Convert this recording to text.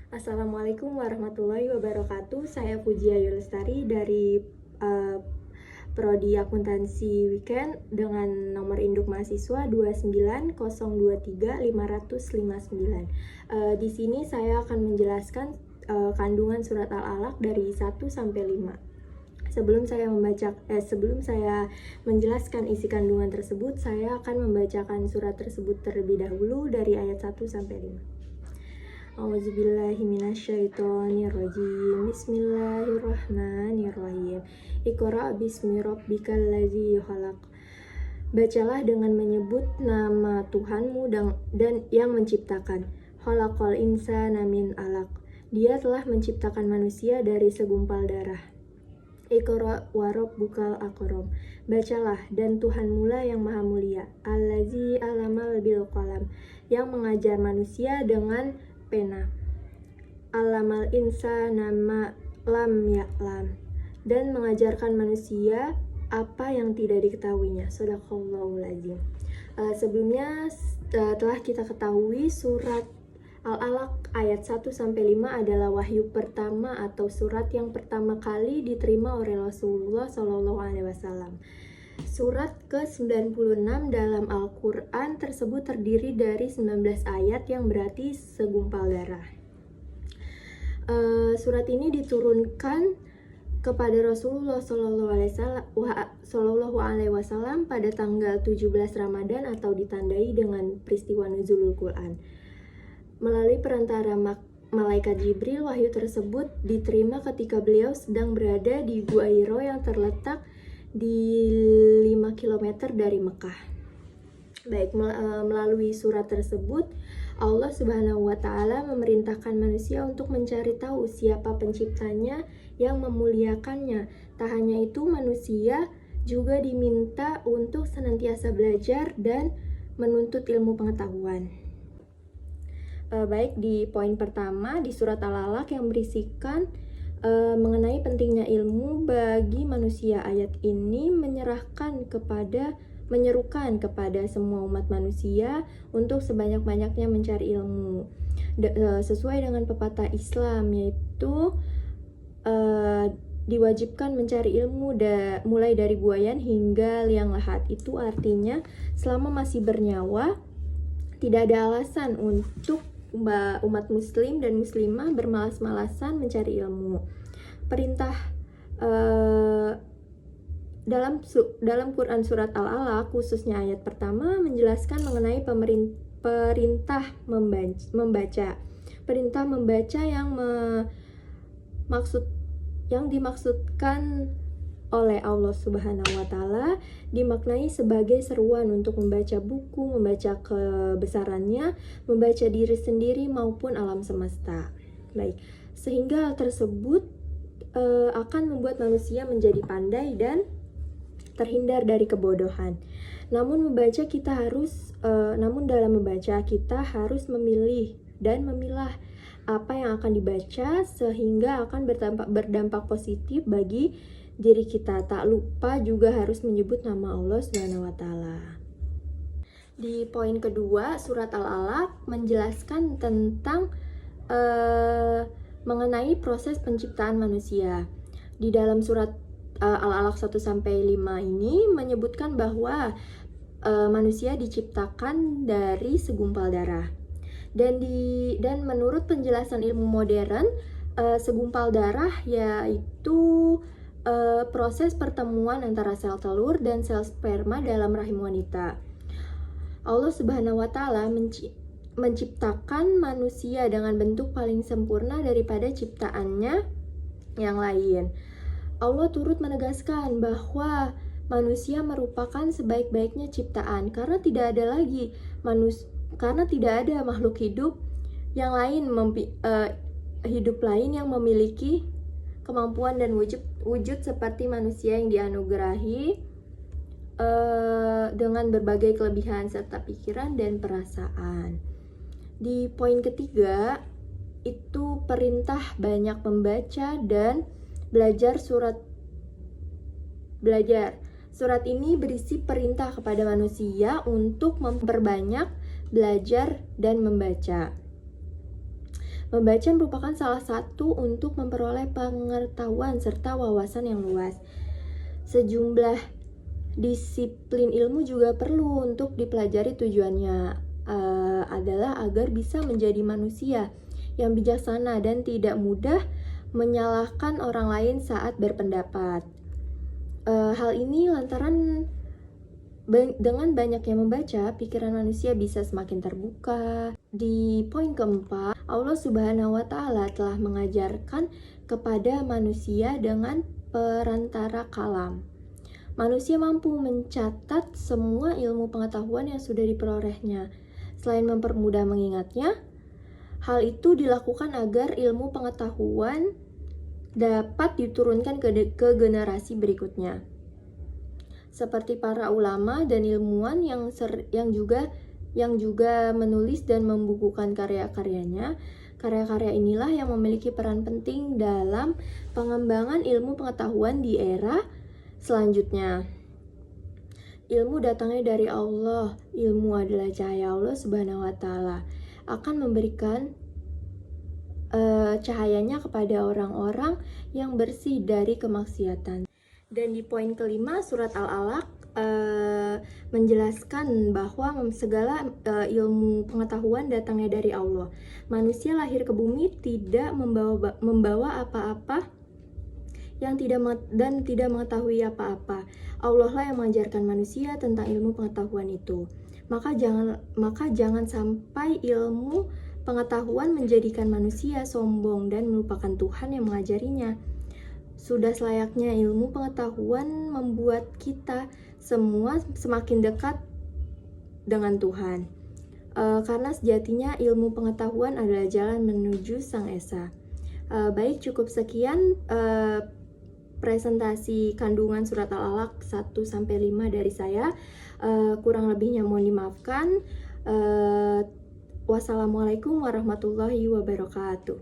Assalamualaikum warahmatullahi wabarakatuh. Saya Pujia Yulestari dari uh, Prodi Akuntansi Weekend dengan nomor induk mahasiswa 29023-559. Di sini saya akan menjelaskan kandungan surat Al-Alaq dari 1 sampai 5. Sebelum saya menjelaskan isi kandungan tersebut, saya akan membacakan surat tersebut terlebih dahulu dari ayat 1 sampai 5. A'udzubillahiminasyaitonirrajim. Bismillahirrahmanirrahim. Iqra bismi rabbikal ladzi khalaq. Bacalah dengan menyebut nama Tuhanmu dan yang menciptakan. Khalaqal insana min 'alaq. Dia telah menciptakan manusia dari segumpal darah. Iqra wa rabbukal akram. Bacalah, dan Tuhanmu lah yang maha mulia. Allazi alamal bil qalam, yang mengajar manusia dengan pena. Alamal insana ma lam ya'lam, dan mengajarkan manusia apa yang tidak diketahuinya. Shadaqallahul azim. Sebelumnya telah kita ketahui surat Al-Alaq ayat 1-5 adalah wahyu pertama atau surat yang pertama kali diterima oleh Rasulullah SAW. Surat ke-96 dalam Al-Quran tersebut terdiri dari 19 ayat yang berarti segumpal darah. Surat ini diturunkan kepada Rasulullah SAW pada tanggal 17 Ramadan atau ditandai dengan peristiwa nuzulul Quran. Melalui perantara malaikat Jibril, wahyu tersebut diterima ketika beliau sedang berada di Gua Hiro yang terletak di 5 km dari Mekah. Baik, melalui surat tersebut, Allah Subhanahu wa Ta'ala memerintahkan manusia untuk mencari tahu siapa penciptanya yang memuliakannya. Tak hanya itu, manusia juga diminta untuk senantiasa belajar dan menuntut ilmu pengetahuan. Baik, di poin pertama di surat Al-Alaq yang berisikan mengenai pentingnya ilmu bagi manusia. Ayat ini menyerukan kepada semua umat manusia untuk sebanyak-banyaknya mencari ilmu. Sesuai dengan pepatah Islam, yaitu diwajibkan mencari ilmu mulai dari buayan hingga liang lahat. Itu artinya selama masih bernyawa tidak ada alasan untuk umat muslim dan muslimah bermalas-malasan mencari ilmu. Perintah dalam Quran surat Al-Alaq khususnya ayat pertama menjelaskan mengenai perintah membaca. Perintah membaca yang dimaksudkan oleh Allah Subhanahu wa Ta'ala dimaknai sebagai seruan untuk membaca buku, membaca kebesarannya, membaca diri sendiri maupun alam semesta. Baik, sehingga hal tersebut akan membuat manusia menjadi pandai dan terhindar dari kebodohan. Namun dalam membaca kita harus memilih dan memilah apa yang akan dibaca sehingga akan berdampak positif bagi diri kita. Tak lupa juga harus menyebut nama Allah Subhanahu wa Ta'ala. Di poin kedua, surat Al-Alaq menjelaskan tentang mengenai proses penciptaan manusia. Di dalam surat Al-Alaq 1-5 ini menyebutkan bahwa manusia diciptakan dari segumpal darah. Dan menurut penjelasan ilmu modern, segumpal darah yaitu proses pertemuan antara sel telur dan sel sperma dalam rahim wanita. Allah Subhanahu wa Ta'ala menciptakan manusia dengan bentuk paling sempurna daripada ciptaannya yang lain. Allah turut menegaskan bahwa manusia merupakan sebaik-baiknya ciptaan karena tidak ada makhluk hidup yang lain yang memiliki kemampuan dan wujud seperti manusia yang dianugerahi dengan berbagai kelebihan serta pikiran dan perasaan. Di poin ketiga itu perintah banyak membaca dan belajar. Surat ini berisi perintah kepada manusia untuk memperbanyak belajar dan membaca. Membaca merupakan salah satu untuk memperoleh pengetahuan serta wawasan yang luas. Sejumlah disiplin ilmu juga perlu untuk dipelajari, tujuannya adalah agar bisa menjadi manusia yang bijaksana dan tidak mudah menyalahkan orang lain saat berpendapat. Hal ini lantaran dengan banyaknya membaca, pikiran manusia bisa semakin terbuka. Di poin keempat, Allah Subhanahu wa Ta'ala telah mengajarkan kepada manusia dengan perantara kalam. Manusia mampu mencatat semua ilmu pengetahuan yang sudah diperolehnya. Selain mempermudah mengingatnya, hal itu dilakukan agar ilmu pengetahuan dapat diturunkan ke generasi berikutnya. Seperti para ulama dan ilmuwan yang juga menulis dan membukukan karya-karyanya. Karya-karya inilah yang memiliki peran penting dalam pengembangan ilmu pengetahuan di era selanjutnya. Ilmu datangnya dari Allah. Ilmu adalah cahaya Allah Subhanahu wa Ta'ala. Akan memberikan cahayanya kepada orang-orang yang bersih dari kemaksiatan. Dan di poin kelima, surat Al-Alaq menjelaskan bahwa segala ilmu pengetahuan datangnya dari Allah. Manusia lahir ke bumi tidak membawa apa-apa yang tidak mengetahui apa-apa. Allah lah yang mengajarkan manusia tentang ilmu pengetahuan itu. Maka jangan sampai ilmu pengetahuan menjadikan manusia sombong dan melupakan Tuhan yang mengajarinya. Sudah selayaknya ilmu pengetahuan membuat kita semua semakin dekat dengan Tuhan. Karena sejatinya ilmu pengetahuan adalah jalan menuju Sang Esa. Baik, cukup sekian presentasi kandungan surat Al-Alaq 1-5 dari saya. Kurang lebihnya mohon dimaafkan. Wassalamualaikum warahmatullahi wabarakatuh.